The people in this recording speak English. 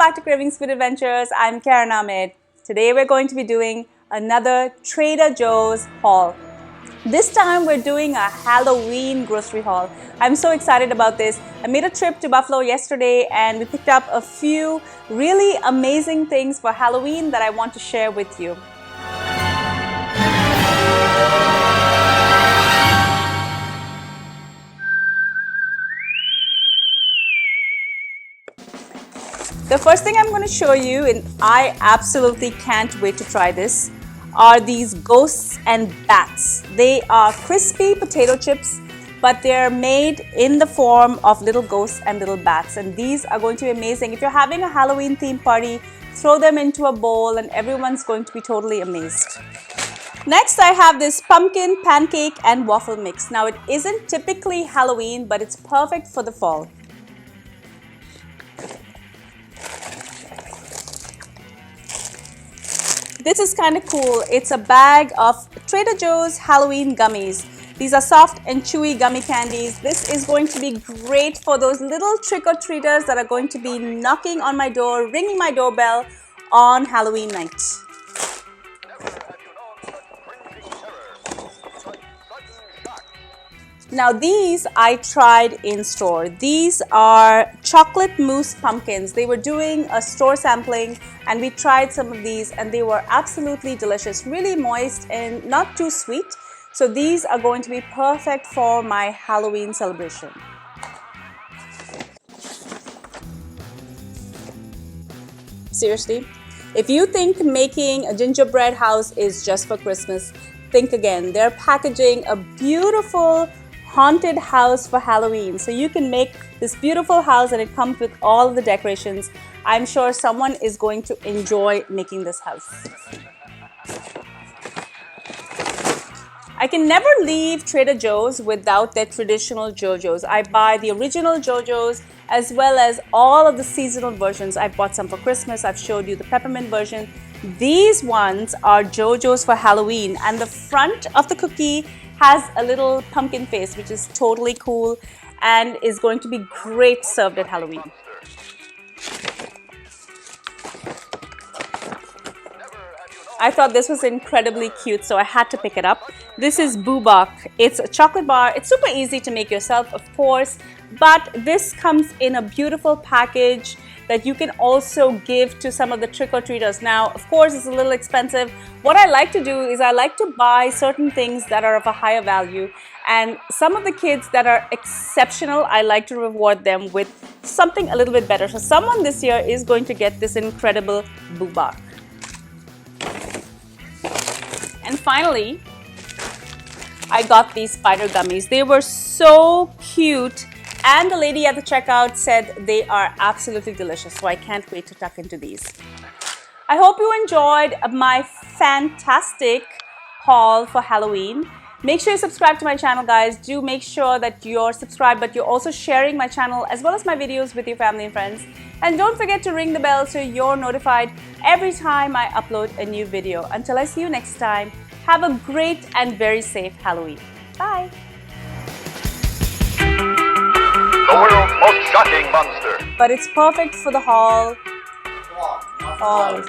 back to Cravings Food Adventures. I'm Karen Ahmed. Today we're going to be doing another Trader Joe's haul. This time we're doing a Halloween grocery haul. I'm so excited about this. I made a trip to Buffalo yesterday and we picked up a few really amazing things for Halloween that I want to share with you. The first thing I'm going to show you, and I absolutely can't wait to try this, are these ghosts and bats. They are crispy potato chips, but they're made in the form of little ghosts and little bats. And these are going to be amazing. If you're having a Halloween themed party, throw them into a bowl and everyone's going to be totally amazed. Next, I have this pumpkin pancake and waffle mix. Now, it isn't typically Halloween, but it's perfect for the fall. This is kind of cool. It's a bag of Trader Joe's Halloween gummies. These are soft and chewy gummy candies. This is going to be great for those little trick-or-treaters that are going to be knocking on my door, ringing my doorbell on Halloween night. Now these I tried in store. These are chocolate mousse pumpkins. They were doing a store sampling and we tried some of these and they were absolutely delicious, really moist and not too sweet. So these are going to be perfect for my Halloween celebration. Seriously, if you think making a gingerbread house is just for Christmas, think again. They're packaging a beautiful haunted house for Halloween. So you can make this beautiful house and it comes with all of the decorations. I'm sure someone is going to enjoy making this house. I can never leave Trader Joe's without their traditional JoJo's. I buy the original JoJo's as well as all of the seasonal versions. I bought some for Christmas. I've showed you the peppermint version. These ones are JoJo's for Halloween, and the front of the cookie has a little pumpkin face, which is totally cool and is going to be great served at Halloween. I thought this was incredibly cute, so I had to pick it up. This is Boobok. It's a chocolate bar. It's super easy to make yourself, of course, but this comes in a beautiful package that you can also give to some of the trick-or-treaters. Now, of course, it's a little expensive. What I like to do is I like to buy certain things that are of a higher value, and some of the kids that are exceptional, I like to reward them with something a little bit better. So someone this year is going to get this incredible Boobok. And finally, I got these spider gummies. They were so cute. And the lady at the checkout said they are absolutely delicious, so I can't wait to tuck into these. I hope you enjoyed my fantastic haul for Halloween. Make sure you subscribe to my channel, guys. Do make sure that you're subscribed, but you're also sharing my channel as well as my videos with your family and friends. And don't forget to ring the bell so you're notified every time I upload a new video. Until I see you next time, have a great and very safe Halloween. Bye! The world's most shocking monster. But it's perfect for the haul. Fog.